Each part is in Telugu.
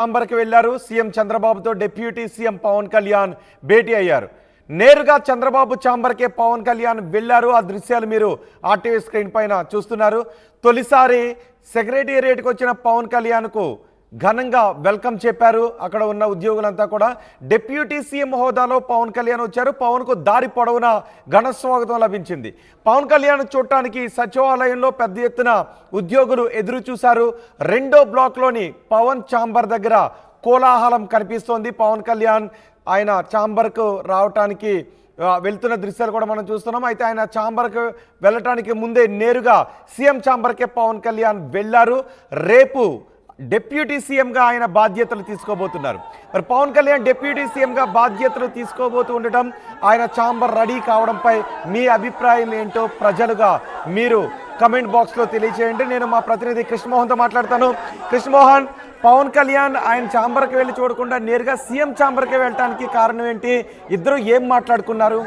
చాంబర్కి వెళ్లారు. సీఎం చంద్రబాబుతో డిప్యూటీ సీఎం పవన్ కళ్యాణ్ భేటీ అయ్యారు. నేరుగా చంద్రబాబు చాంబర్కే పవన్ కళ్యాణ్ వెళ్లారు. ఆ దృశ్యాలు మీరు ఆర్టీవీ స్క్రీన్ పైన చూస్తున్నారు. తొలిసారి సెక్రటేరియట్కి వచ్చిన పవన్ కళ్యాణ్కు ఘనంగా వెల్కమ్ చెప్పారు. అక్కడ ఉన్న ఉద్యోగులంతా కూడా డిప్యూటీ సీఎం హోదాలో పవన్ కళ్యాణ్ వచ్చారు. పవన్కు దారి పొడవునా ఘన స్వాగతం లభించింది. పవన్ కళ్యాణ్ చూడటానికి సచివాలయంలో పెద్ద ఎత్తున ఉద్యోగులు ఎదురు చూశారు. రెండో బ్లాక్లోని పవన్ ఛాంబర్ దగ్గర కోలాహలం కనిపిస్తోంది. పవన్ కళ్యాణ్ ఆయన ఛాంబర్కు రావటానికి వెళ్తున్న దృశ్యాలు కూడా మనం చూస్తున్నాం. అయితే ఆయన ఛాంబర్కు వెళ్ళటానికి ముందే నేరుగా సీఎం ఛాంబర్కే పవన్ కళ్యాణ్ వెళ్లారు. రేపు డిప్యూటీ సీఎంగా ఆయన బాధ్యతలు తీసుకోబోతున్నారు. మరి పవన్ కళ్యాణ్ డిప్యూటీ సీఎంగా బాధ్యతలు తీసుకోబోతూ ఉండటం, ఆయన ఛాంబర్ రెడీ కావడంపై మీ అభిప్రాయం ఏంటో ప్రజలుగా మీరు కమెంట్ బాక్స్లో తెలియజేయండి. నేను మా ప్రతినిధి కృష్ణమోహన్తో మాట్లాడతాను. కృష్ణమోహన్, పవన్ కళ్యాణ్ ఆయన ఛాంబర్కి వెళ్ళి చూడకుండా నేరుగా సీఎం ఛాంబర్కి వెళ్ళటానికి కారణం ఏంటి? ఇద్దరు ఏం మాట్లాడుకున్నారు?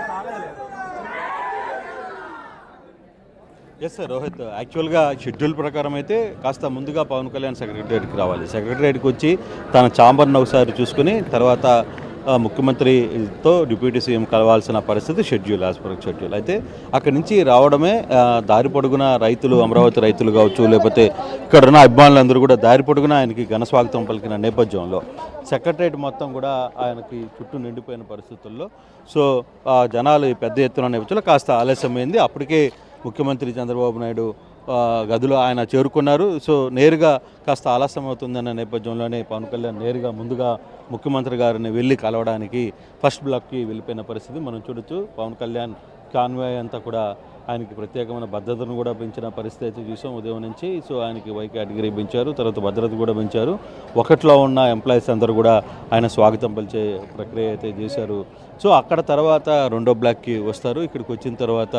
ఎస్ సార్ రోహిత్, యాక్చువల్గా షెడ్యూల్ ప్రకారం అయితే కాస్త ముందుగా పవన్ కళ్యాణ్ సెక్రటేరియట్కి రావాలి. సెక్రటేరియట్కి వచ్చి తన ఛాంబర్ను ఒకసారి చూసుకుని తర్వాత ముఖ్యమంత్రితో డిప్యూటీ సీఎం కలవాల్సిన పరిస్థితి షెడ్యూల్, యాజ్ పర్ షెడ్యూల్. అయితే అక్కడి నుంచి రావడమే దారి పొడుగున రైతులు, అమరావతి రైతులు కావచ్చు, లేకపోతే ఇక్కడ ఉన్న అభిమానులందరూ కూడా దారి పొడుగున ఆయనకి ఘన స్వాగతం పలికిన నేపథ్యంలో సెక్రటరేట్ మొత్తం కూడా ఆయనకి చుట్టూ నిండిపోయిన పరిస్థితుల్లో జనాలు పెద్ద ఎత్తున నేపథ్యంలో కాస్త ఆలస్యమైంది. అప్పటికే ముఖ్యమంత్రి చంద్రబాబు నాయుడు గదిలో ఆయన చేరుకున్నారు. నేరుగా కాస్త ఆలస్యం అవుతుందన్న నేపథ్యంలోనే పవన్ కళ్యాణ్ నేరుగా ముందుగా ముఖ్యమంత్రి గారిని వెళ్ళి కలవడానికి ఫస్ట్ బ్లాక్కి వెళ్ళిపోయిన పరిస్థితి మనం చూడొచ్చు. పవన్ కళ్యాణ్ కాన్వాయ్ అంతా కూడా ఆయనకి ప్రత్యేకమైన భద్రతను కూడా పెంచిన పరిస్థితి అయితే చూసాం ఉదయం నుంచి. ఆయనకి వై కేటగిరీ పెంచారు, తర్వాత భద్రత కూడా పెంచారు. ఒకట్లో ఉన్న ఎంప్లాయీస్ అందరూ కూడా ఆయన స్వాగతం పలిచే ప్రక్రియ అయితే చేశారు. అక్కడ తర్వాత రెండో బ్లాక్కి వస్తారు. ఇక్కడికి వచ్చిన తర్వాత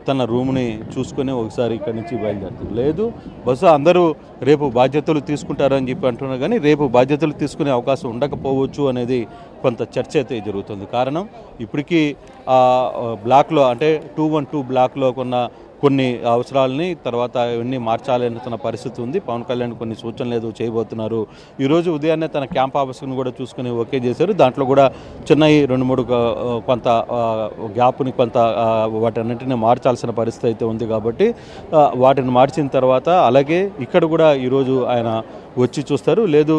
తన రూమ్ని చూసుకొని ఒకసారి ఇక్కడి నుంచి బయలుదేరుతారు. లేదు బహుశా అందరూ రేపు బాధ్యతలు తీసుకుంటారని చెప్పి అంటున్నారు, కానీ రేపు బాధ్యతలు తీసుకునే అవకాశం ఉండకపోవచ్చు అనేది కొంత చర్చ అయితే జరుగుతుంది. కారణం ఇప్పటికీ బ్లాక్లో అంటే 212 బ్లాక్లో కొన్ని అవసరాలని తర్వాత ఇవన్నీ మార్చాలనుకున్న పరిస్థితి ఉంది. పవన్ కళ్యాణ్ కొన్ని సూచనలు ఏదో చేయబోతున్నారు. ఈరోజు ఉదయాన్నే తన క్యాంప్ ఆఫీస్ని కూడా చూసుకుని ఓకే చేశారు. దాంట్లో కూడా చిన్న 2-3 కొంత గ్యాప్ని వాటన్నింటినీ మార్చాల్సిన పరిస్థితి అయితే ఉంది. కాబట్టి వాటిని మార్చిన తర్వాత అలాగే ఇక్కడ కూడా ఈరోజు ఆయన వచ్చి చూస్తారు. లేదు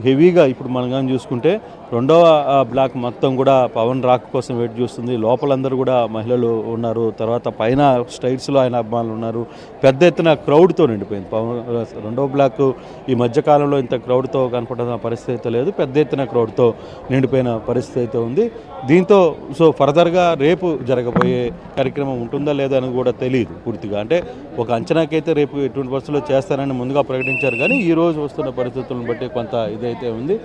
హెవీగా ఇప్పుడు మనం కానీ చూసుకుంటే రెండవ బ్లాక్ మొత్తం కూడా పవన్ రాక్ కోసం వెయిట్ చేస్తుంది. లోపలందరూ కూడా మహిళలు ఉన్నారు. తర్వాత పైన స్టైట్స్లో ఆయన అభిమానులు ఉన్నారు. పెద్ద ఎత్తున క్రౌడ్తో నిండిపోయింది పవన్. రెండవ బ్లాక్ ఈ మధ్యకాలంలో ఇంత క్రౌడ్తో కనపడుతున్న పరిస్థితి అయితే లేదు. పెద్ద ఎత్తున క్రౌడ్తో నిండిపోయిన పరిస్థితి అయితే ఉంది. దీంతో ఫర్దర్గా రేపు జరగబోయే కార్యక్రమం ఉంటుందా లేదా అని కూడా తెలియదు పూర్తిగా. అంటే ఒక అంచనాకైతే రేపు 20% చేస్తారని ముందుగా ప్రకటించారు, కానీ ఈరోజు వస్తున్న పరిస్థితులను బట్టి కొంత ఇదైతే ఉంది.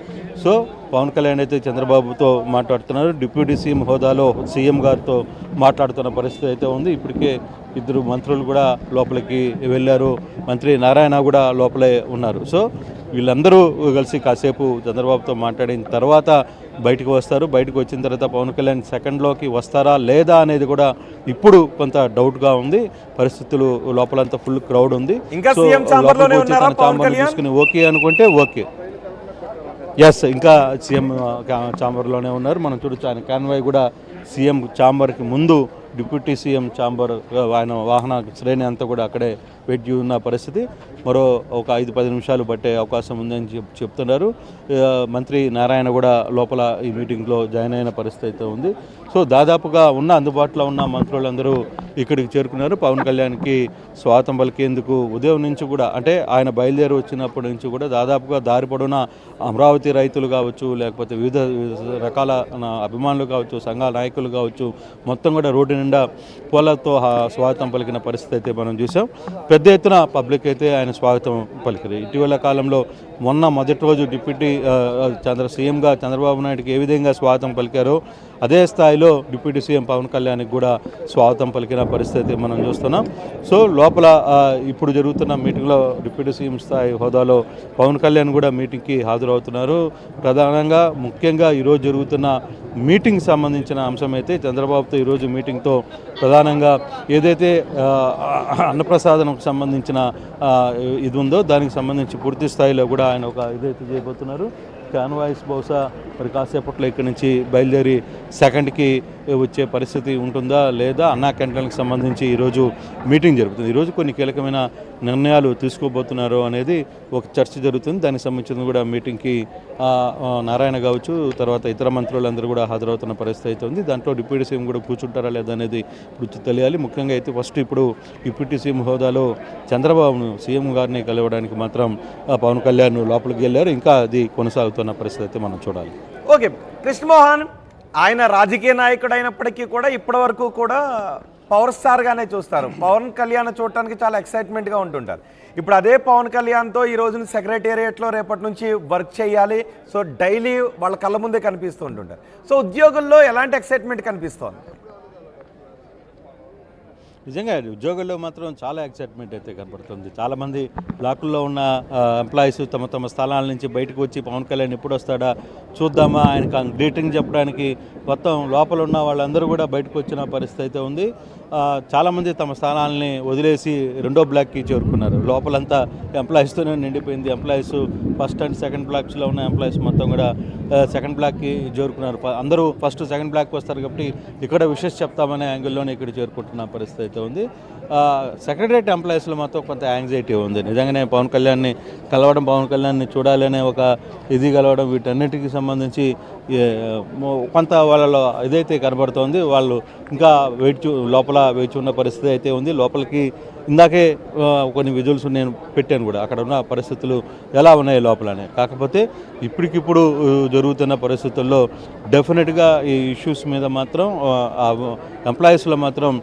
పవన్ కళ్యాణ్ అయితే చంద్రబాబుతో మాట్లాడుతున్నారు. డిప్యూటీ సీఎం హోదాలో సీఎం గారితో మాట్లాడుతున్న పరిస్థితి అయితే ఉంది. ఇప్పటికే ఇద్దరు మంత్రులు కూడా లోపలికి వెళ్ళారు. మంత్రి నారాయణ కూడా లోపలే ఉన్నారు. వీళ్ళందరూ కలిసి కాసేపు చంద్రబాబుతో మాట్లాడిన తర్వాత బయటకు వస్తారు. బయటకు వచ్చిన తర్వాత పవన్ కళ్యాణ్ సెకండ్లోకి వస్తారా లేదా అనేది కూడా ఇప్పుడు కొంత డౌట్గా ఉంది. పరిస్థితులు లోపలంతా ఫుల్ క్రౌడ్ ఉంది. తీసుకుని ఓకే అనుకుంటే ఓకే. ఎస్, ఇంకా సీఎం ఛాంబర్లోనే ఉన్నారు. మనం చూడొచ్చు ఆయన కాన్వాయ్ కూడా సీఎం ఛాంబర్కి ముందు డిప్యూటీ సీఎం ఛాంబర్ ఆయన వాహన శ్రేణి అంతా కూడా అక్కడే వెయిట్ ఉన్న పరిస్థితి. మరో ఒక 5-10 నిమిషాలు పట్టే అవకాశం ఉందని చెప్తున్నారు. మంత్రి నారాయణ కూడా లోపల ఈ మీటింగ్లో జాయిన్ అయిన పరిస్థితి అయితే ఉంది. దాదాపుగా అందుబాటులో ఉన్న మంత్రులందరూ ఇక్కడికి చేరుకున్నారు. పవన్ కళ్యాణ్కి స్వాగతం పలికేందుకు ఉదయం నుంచి కూడా, అంటే ఆయన బయలుదేరి వచ్చినప్పటి నుంచి కూడా దాదాపుగా దారి పొడవునా అమరావతి రైతులు కావచ్చు, లేకపోతే వివిధ రకాల అభిమానులు కావచ్చు, సంఘాల నాయకులు కావచ్చు, మొత్తం కూడా రోడ్డు నిండా పూలతో స్వాగతం పలికిన పరిస్థితి అయితే మనం చూసాం. పెద్ద ఎత్తున పబ్లిక్ అయితే ఆయన స్వాగతం పలికారు. ఇటీవల కాలంలో మొదటి రోజు డిప్యూటీ సీఎంగా చంద్రబాబు నాయుడుకి ఏ విధంగా స్వాగతం పలికారో అదే స్థాయిలో డిప్యూటీ సీఎం పవన్ కళ్యాణ్కి కూడా స్వాగతం పలికిన పరిస్థితి మనం చూస్తున్నాం. లోపల ఇప్పుడు జరుగుతున్న మీటింగ్లో డిప్యూటీ సీఎం స్థాయి హోదాలో పవన్ కళ్యాణ్ కూడా మీటింగ్కి హాజరవుతున్నారు. ప్రధానంగా ముఖ్యంగా ఈరోజు జరుగుతున్న మీటింగ్ సంబంధించిన అంశం అయితే చంద్రబాబుతో ఈరోజు మీటింగ్తో ప్రధానంగా ఏదైతే అన్నప్రసాదనకు సంబంధించిన ఇది ఉందో దానికి సంబంధించి పూర్తి స్థాయిలో కూడా ఆయన ఒక ఇదైతే చేయబోతున్నారు. కాన్వాయ్స్ బహుశా మరి కాసేపట్లో ఇక్కడి నుంచి బయలుదేరి సెకండ్కి వచ్చే పరిస్థితి ఉంటుందా లేదా అన్నా క్యాంటీన్లకు సంబంధించి ఈరోజు మీటింగ్ జరుగుతుంది. ఈరోజు కొన్ని కీలకమైన నిర్ణయాలు తీసుకోబోతున్నారు అనేది ఒక చర్చ జరుగుతుంది. దానికి సంబంధించిన కూడా మీటింగ్కి నారాయణ కావచ్చు, తర్వాత ఇతర మంత్రులందరూ కూడా హాజరవుతున్న పరిస్థితి అయితే ఉంది. దాంట్లో డిప్యూటీ సీఎం కూడా కూర్చుంటారా లేదా అనేది ఇప్పుడు తెలియాలి. ముఖ్యంగా అయితే ఫస్ట్ ఇప్పుడు డిప్యూటీ సీఎం హోదాలో చంద్రబాబును సీఎం గారిని కలవడానికి మాత్రం పవన్ కళ్యాణ్ లోపలికి వెళ్ళారు. ఇంకా అది కొనసాగుతున్న పరిస్థితి అయితే మనం చూడాలి. ఓకే, కృష్ణమోహన్ ఆయన రాజకీయ నాయకుడు అయినప్పటికీ కూడా ఇప్పటివరకు కూడా పవర్ స్టార్గానే చూస్తారు. పవన్ కళ్యాణ్ చూడటానికి చాలా ఎక్సైట్మెంట్గా ఉంటుంటారు. ఇప్పుడు అదే పవన్ కళ్యాణ్తో ఈ రోజున సెక్రటేరియట్లో రేపటి నుంచి వర్క్ చేయాలి. సో డైలీ వాళ్ళ కళ్ళ ముందే కనిపిస్తూ ఉంటుంటారు. సో ఉద్యోగుల్లో ఎలాంటి ఎక్సైట్మెంట్ కనిపిస్తోంది? నిజంగా ఉద్యోగుల్లో మాత్రం చాలా ఎక్సైట్మెంట్ అయితే కనపడుతుంది. చాలామంది బ్లాకుల్లో ఉన్న ఎంప్లాయీస్ తమ తమ స్థలాల నుంచి బయటకు వచ్చి పవన్ కళ్యాణ్ ఎప్పుడు వస్తాడా చూద్దామా, ఆయనకు గ్రీటింగ్ చెప్పడానికి మొత్తం లోపల ఉన్న వాళ్ళందరూ కూడా బయటకు వచ్చిన పరిస్థితి అయితే ఉంది. చాలామంది తమ స్థానాలని వదిలేసి రెండో బ్లాక్కి చేరుకున్నారు. లోపలంతా ఎంప్లాయీస్తోనే నిండిపోయింది. ఎంప్లాయీస్ ఫస్ట్ అండ్ సెకండ్ బ్లాక్స్లో ఉన్న ఎంప్లాయీస్ మొత్తం కూడా సెకండ్ బ్లాక్కి చేరుకున్నారు. అందరూ ఫస్ట్ సెకండ్ బ్లాక్కి వస్తారు కాబట్టి ఇక్కడ విషెస్ చెప్తామనే యాంగిల్లోనే ఇక్కడ చేరుకుంటున్న పరిస్థితి అయితే ఉంది. సెక్రటరియట్ ఎంప్లాయీస్లో మాత్రం కొంత యాంగ్జైటీ ఉంది. నిజంగానే పవన్ కళ్యాణ్ని కలవడం, పవన్ కళ్యాణ్ని చూడాలనే ఒక ఇది కలవడం, వీటన్నిటికీ సంబంధించి కొంత వాళ్ళలో ఇదైతే కనబడుతోంది. వాళ్ళు ఇంకా లోపల వేచి ఉన్న పరిస్థితి అయితే ఉంది. లోపలికి ఇందాకే కొన్ని విజువల్స్ నేను పెట్టాను కూడా, అక్కడ ఉన్న పరిస్థితులు ఎలా ఉన్నాయి లోపలనే. కాకపోతే ఇప్పటికిప్పుడు జరుగుతున్న పరిస్థితుల్లో డెఫినెట్గా ఈ ఇష్యూస్ మీద మాత్రం ఎంప్లాయీస్లో మాత్రం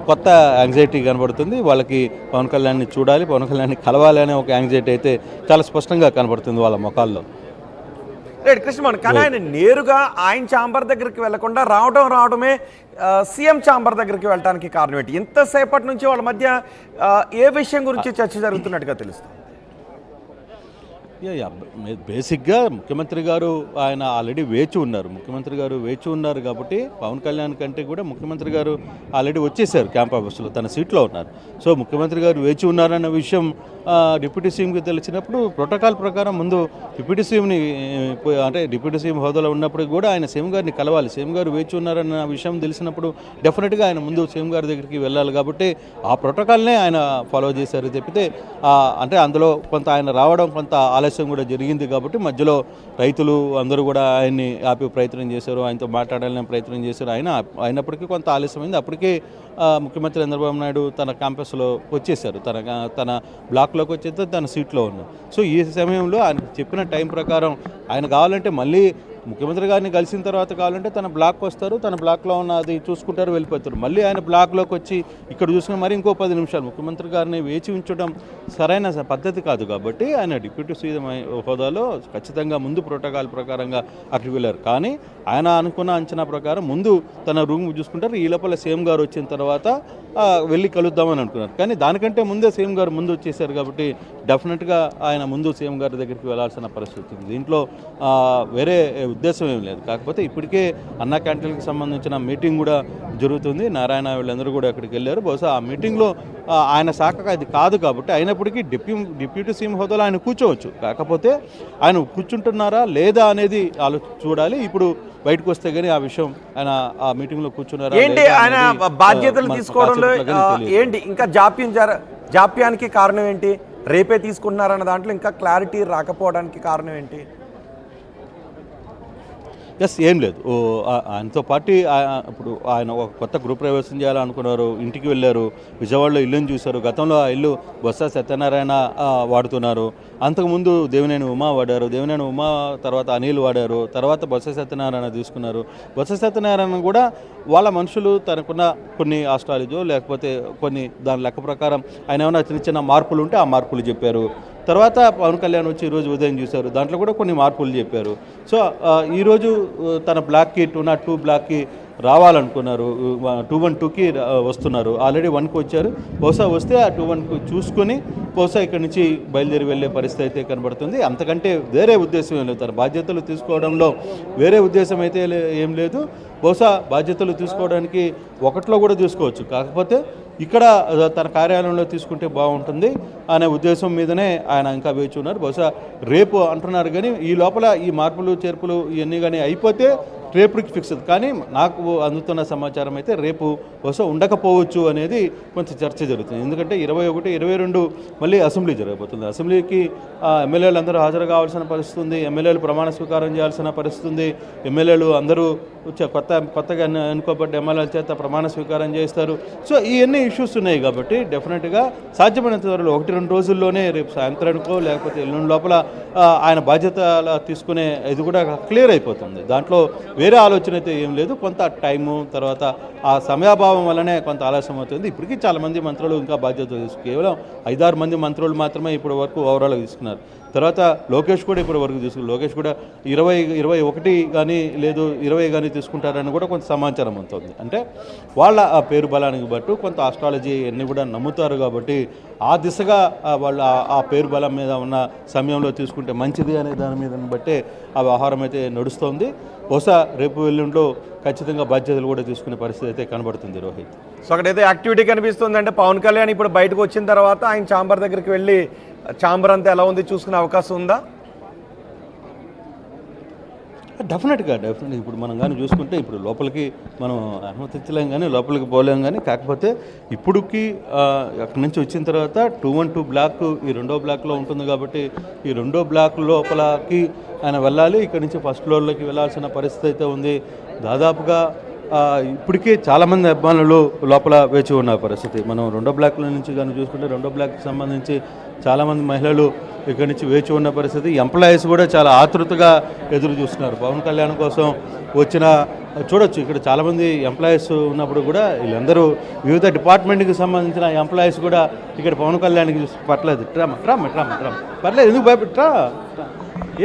కొత్త యాంగ్జైటీ కనబడుతుంది. వాళ్ళకి పవన్ కళ్యాణ్ని చూడాలి, పవన్ కళ్యాణ్ని కలవాలి అనే ఒక యాంగ్జైటీ అయితే చాలా స్పష్టంగా కనబడుతుంది వాళ్ళ ముఖాల్లో. రైట్ కృష్ణమోహన్, కానీ ఆయన నేరుగా ఆయన ఛాంబర్ దగ్గరికి వెళ్లకుండా రావడమే సీఎం ఛాంబర్ దగ్గరికి వెళ్ళడానికి కారణం ఏంటి? ఎంతసేపటి నుంచి వాళ్ళ మధ్య ఏ విషయం గురించి చర్చ జరుగుతున్నట్టుగా తెలుస్తుంది? బేసిక్గా ముఖ్యమంత్రి గారు ఆయన ఆల్రెడీ వేచి ఉన్నారు. ముఖ్యమంత్రి గారు వేచి ఉన్నారు కాబట్టి పవన్ కళ్యాణ్ కంటే కూడా ముఖ్యమంత్రి గారు ఆల్రెడీ వచ్చేసారు క్యాంప్ ఆఫీస్లో, తన సీట్లో ఉన్నారు. సో ముఖ్యమంత్రి గారు వేచి ఉన్నారన్న విషయం డిప్యూటీ సీఎంకి తెలిసినప్పుడు ప్రోటోకాల్ ప్రకారం ముందు డిప్యూటీ సీఎంని, అంటే డిప్యూటీ సీఎం హోదాలో ఉన్నప్పుడు కూడా ఆయన సీఎం గారిని కలవాలి. సీఎం గారు వేచి ఉన్నారన్న విషయం తెలిసినప్పుడు డెఫినెట్గా ఆయన ముందు సీఎం గారి దగ్గరికి వెళ్ళాలి. కాబట్టి ఆ ప్రోటోకాల్నే ఆయన ఫాలో చేశారు తప్పితే అంటే అందులో కొంత ఆయన రావడం కొంత ఆలస్యం కూడా జరిగింది. కాబట్టి మధ్యలో రైతులు అందరూ కూడా ఆయన్ని ఆపే ప్రయత్నం చేశారు, ఆయనతో మాట్లాడాలనే ప్రయత్నం చేశారు. అయినప్పటికీ కొంత ఆలస్యమైంది. అప్పటికే ముఖ్యమంత్రి చంద్రబాబు నాయుడు తన క్యాంపస్లో వచ్చేసారు, తన బ్లాక్లోకి వచ్చేస్తే తన సీట్లో ఉన్నారు. సో ఈ సమయంలో ఆయన చెప్పిన టైం ప్రకారం ఆయన కావాలంటే మళ్ళీ ముఖ్యమంత్రి గారిని కలిసిన తర్వాత కావాలంటే తన బ్లాక్ వస్తారు, తన బ్లాక్లో ఉన్న అది చూసుకుంటారు, వెళ్ళిపోతారు. మళ్ళీ ఆయన బ్లాక్లోకి వచ్చి ఇక్కడ చూసుకుని మరి ఇంకో 10 నిమిషాలు ముఖ్యమంత్రి గారిని వేచి ఉంచడం సరైన పద్ధతి కాదు. కాబట్టి ఆయన డిప్యూటీ సీఎం హోదాలో ఖచ్చితంగా ముందు ప్రోటోకాల్ ప్రకారంగా అక్కడికి వెళ్ళారు. కానీ ఆయన అనుకున్న అంచనా ప్రకారం ముందు తన రూమ్ చూసుకుంటారు. ఈ లోపల సీఎం గారు వచ్చిన తర్వాత వెళ్ళి కలుద్దామని అనుకున్నారు. కానీ దానికంటే ముందే సీఎం గారు ముందు వచ్చేసారు కాబట్టి డెఫినెట్గా ఆయన ముందు సీఎం గారి దగ్గరికి వెళ్లాల్సిన పరిస్థితి ఉంది. దీంట్లో వేరే ఉద్దేశం ఏం లేదు. కాకపోతే ఇప్పటికే అన్నా క్యాంటీన్కి సంబంధించిన మీటింగ్ కూడా జరుగుతుంది. నారాయణ వీళ్ళందరూ కూడా అక్కడికి వెళ్ళారు. బహుశా ఆ మీటింగ్లో ఆయన శాఖ అది కాదు కాబట్టి అయినప్పటికీ డిప్యూటీ సీఎం హోదాలో ఆయన కూర్చోవచ్చు. కాకపోతే ఆయన కూర్చుంటున్నారా లేదా అనేది చూడాలి. ఇప్పుడు బయటకు వస్తే కానీ ఆ విషయం ఆయన ఆ మీటింగ్లో కూర్చున్నారా ఏంటి, ఆయన బాధ్యతలు తీసుకోవడంలో ఏంటి ఇంకా జాప్యానికి కారణం ఏంటి? రేపే తీసుకుంటున్నారన్న దాంట్లో ఇంకా క్లారిటీ రాకపోవడానికి కారణం ఏంటి? ఏం లేదు. ఆయనతో పాటు ఇప్పుడు ఆయన ఒక కొత్త గ్రూప్ ప్రవేశం చేయాలనుకున్నారు, ఇంటికి వెళ్ళారు, విజయవాడలో ఇల్లుని చూశారు. గతంలో ఆ ఇల్లు బొత్స సత్యనారాయణ వాడుతున్నారు. అంతకుముందు దేవినేని ఉమా వాడారు, దేవినేని ఉమా తర్వాత అనిల్ వాడారు, తర్వాత బొత్స సత్యనారాయణ తీసుకున్నారు. బొత్స సత్యనారాయణ కూడా వాళ్ళ మనుషులు తనకున్న కొన్ని ఆస్ట్రాలజీ లేకపోతే కొన్ని దాని లెక్క ప్రకారం ఆయన ఏమైనా చిన్న చిన్న మార్పులు ఉంటే ఆ మార్పులు చెప్పారు. తర్వాత పవన్ కళ్యాణ్ వచ్చి ఈరోజు ఉదయం చూశారు, దాంట్లో కూడా కొన్ని మార్పులు చెప్పారు. సో ఈరోజు తన బ్లాక్కి 202 బ్లాక్కి రావాలనుకున్నారు, 212కి వస్తున్నారు. ఆల్రెడీ 1కి వచ్చారు. బహుశా వస్తే ఆ 212 చూసుకొని బహుశా ఇక్కడి నుంచి బయలుదేరి వెళ్ళే పరిస్థితి అయితే కనబడుతుంది. అంతకంటే వేరే ఉద్దేశం ఏం లేదు. తన బాధ్యతలు తీసుకోవడంలో వేరే ఉద్దేశం అయితే ఏం లేదు. బహుశా బాధ్యతలు తీసుకోవడానికి ఒకటిలో కూడా చూసుకోవచ్చు. కాకపోతే ఇక్కడ తన కార్యాలయంలో తీసుకుంటే బాగుంటుంది అనే ఉద్దేశం మీదనే ఆయన ఇంకా వేచి ఉన్నారు. బహుశా రేపు అంటున్నారు, కానీ ఈ లోపల ఈ మార్పులు చేర్పులు ఇవన్నీ కానీ అయిపోతే రేపుకి ఫిక్స్. కానీ నాకు అందుతున్న సమాచారం అయితే రేపు బహుశా ఉండకపోవచ్చు అనేది కొంచెం చర్చ జరుగుతుంది. ఎందుకంటే 21, 22 మళ్ళీ అసెంబ్లీ జరగబోతుంది. అసెంబ్లీకి ఎమ్మెల్యేలు అందరూ హాజరు కావాల్సిన పరిస్థితి ఉంది. ఎమ్మెల్యేలు ప్రమాణ స్వీకారం చేయాల్సిన పరిస్థితి ఉంది. ఎమ్మెల్యేలు అందరూ కొత్తగా ఎన్నుకోబడ్డ ఎమ్మెల్యేల చేత ప్రమాణ స్వీకారం చేస్తారు. సో ఇవన్నీ ఇష్యూస్ ఉన్నాయి కాబట్టి డెఫినెట్గా సాధ్యమైనంత త్వరలో 1-2 రోజుల్లోనే రేపు సాయంత్రానికో లేకపోతే ఎల్లుండి లోపల ఆయన బాధ్యత తీసుకునే ఇది కూడా క్లియర్ అయిపోతుంది. దాంట్లో వేరే ఆలోచన అయితే ఏం లేదు. కొంత టైము తర్వాత ఆ సమయాభావం వల్లనే కొంత ఆలస్యం అవుతుంది. ఇప్పటికీ చాలామంది మంత్రులు ఇంకా బాధ్యత తీసుకు కేవలం 5-6 మంది మంత్రులు మాత్రమే ఇప్పటి వరకు ఓవరాల్గా తీసుకున్నారు. తర్వాత లోకేష్ కూడా ఇప్పటి వరకు తీసుకున్నారు. లోకేష్ కూడా 21 కానీ లేదు 20 కానీ తీసుకుంటారని కూడా కొంత సమాచారం ఉంటుంది. అంటే వాళ్ళ ఆ పేరు బలానికి బట్టి కొంత ఆస్ట్రాలజీ అన్నీ కూడా నమ్ముతారు కాబట్టి ఆ దిశగా వాళ్ళు ఆ పేరు బలం మీద ఉన్న సమయంలో తీసుకుంటే మంచిది అనే దాని మీద బట్టే ఆ వ్యవహారం అయితే నడుస్తోంది. బహుశా రేపు ఎల్లుండిలో ఖచ్చితంగా బాధ్యతలు కూడా తీసుకునే పరిస్థితి అయితే కనబడుతుంది రోహిత్. సో అక్కడైతే యాక్టివిటీ కనిపిస్తుంది. అంటే పవన్ కళ్యాణ్ ఇప్పుడు బయటకు వచ్చిన తర్వాత ఆయన ఛాంబర్ దగ్గరికి వెళ్ళి ఛాంబర్ అంతా ఎలా ఉంది చూసుకునే అవకాశం ఉందా? డెఫినెట్గా ఇప్పుడు మనం కానీ చూసుకుంటే ఇప్పుడు లోపలికి మనం అనుమతించలేం కానీ లోపలికి పోలేం కానీ, కాకపోతే ఇప్పుడుకి అక్కడి నుంచి వచ్చిన తర్వాత 212 బ్లాక్ ఈ 2వ బ్లాక్లో ఉంటుంది కాబట్టి ఈ 2వ బ్లాక్ లోపలకి ఆయన వెళ్ళాలి. ఇక్కడ నుంచి ఫస్ట్ ఫ్లోర్లోకి వెళ్ళాల్సిన పరిస్థితి అయితే ఉంది. దాదాపుగా ఇప్పటికే చాలామంది అభిమానులు లోపల వేచి ఉన్న పరిస్థితి. మనం 2వ బ్లాక్ల నుంచి కానీ చూసుకుంటే 2వ బ్లాక్కి సంబంధించి చాలామంది మహిళలు ఇక్కడి నుంచి వేచి ఉన్న పరిస్థితి. ఎంప్లాయీస్ కూడా చాలా ఆతృతగా ఎదురు చూస్తున్నారు పవన్ కళ్యాణ్ కోసం. వచ్చిన చూడొచ్చు ఇక్కడ చాలామంది ఎంప్లాయీస్ ఉన్నప్పుడు కూడా వీళ్ళందరూ వివిధ డిపార్ట్మెంట్కి సంబంధించిన ఎంప్లాయీస్ కూడా ఇక్కడ పవన్ కళ్యాణ్కి పట్టలేదు. ట్రామ్ పర్లేదు, ఎందుకు భయపెట్టా?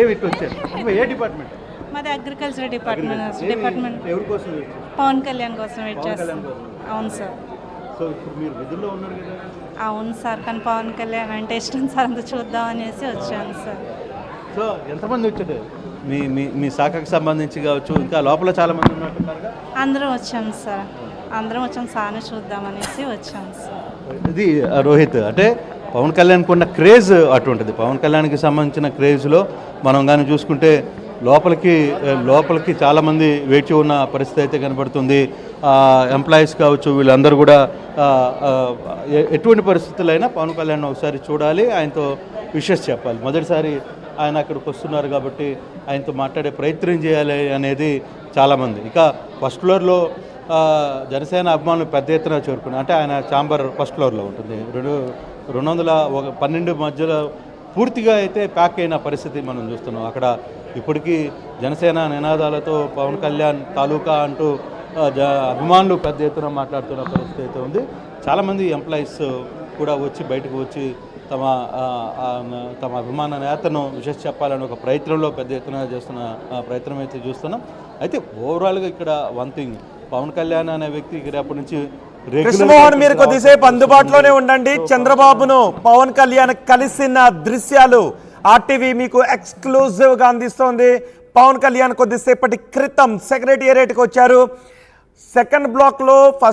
ఏమి ఇట్లా వచ్చారు? ఏ డిపార్ట్మెంట్? మాది అగ్రికల్చర్ డిపార్ట్మెంట్. ఎవరి కోసం? పవన్ కళ్యాణ్ కోసం వెయిట్ చేస్తాం. అవును సార్. సో ఇప్పుడు మీరు విధుల్లో ఉన్నారు కదా? అవును సార్, కానీ పవన్ కళ్యాణ్ అంటే ఇష్టం సార్, అంత చూద్దాం అనేసి వచ్చాను సార్. సో ఎంతమంది వచ్చారు మీ మీ మీ శాఖకు సంబంధించి కావచ్చు, ఇంకా లోపల చాలామంది ఉన్నట్టున్నారు? అందరం వచ్చాం సార్, అందరం వచ్చాం సార్ని చూద్దాం అనేసి వచ్చాం సార్. ఇది రోహిత్, అంటే పవన్ కళ్యాణ్కి ఉన్న క్రేజ్ అటువంటిది. పవన్ కళ్యాణ్కి సంబంధించిన క్రేజ్లో మనం కానీ చూసుకుంటే లోపలికి చాలామంది వేచి ఉన్న పరిస్థితి అయితే కనబడుతుంది. ఎంప్లాయీస్ కావచ్చు వీళ్ళందరూ కూడా ఎటువంటి పరిస్థితులైనా పవన్ కళ్యాణ్ ఒకసారి చూడాలి, ఆయనతో విషెస్ చెప్పాలి. మొదటిసారి ఆయన అక్కడికి వస్తున్నారు కాబట్టి ఆయనతో మాట్లాడే ప్రయత్నం చేయాలి అనేది చాలామంది. ఇక ఫస్ట్ ఫ్లోర్లో జనసేన అభిమానులు పెద్ద ఎత్తున చేరుకున్నారు. అంటే ఆయన ఛాంబర్ ఫస్ట్ ఫ్లోర్లో ఉంటుంది. 212 మధ్యలో పూర్తిగా అయితే ప్యాక్ అయిన పరిస్థితి మనం చూస్తున్నాం. అక్కడ ఇప్పటికీ జనసేన నినాదాలతో పవన్ కళ్యాణ్ తాలూకా అంటూ అభిమానులు పెద్ద ఎత్తున మాట్లాడుతున్న పరిస్థితి అయితే ఉంది. చాలామంది ఎంప్లాయీస్ కూడా బయటకు వచ్చి తమ అభిమాన నేతను విషయం చెప్పాలని ఒక ప్రయత్నంలో పెద్ద ఎత్తున చేస్తున్న ప్రయత్నం అయితే చూస్తున్నాం. అయితే ఓవరాల్గా ఇక్కడ వన్ థింగ్, పవన్ కళ్యాణ్ అనే వ్యక్తి రేపటి నుంచి కృష్ణమోహన్ మీరు కొద్దిసేపు అందుబాటులోనే ఉండండి. చంద్రబాబును పవన్ కళ్యాణ్ కలిసిన దృశ్యాలు ఆర్టీవీ మీకు ఎక్స్క్లూజివ్గా అందిస్తోంది. పవన్ కళ్యాణ్ కొద్దిసేపటి క్రితం సెక్రటేరియట్కి వచ్చారు. సెకండ్ బ్లాక్లో ఫస్ట్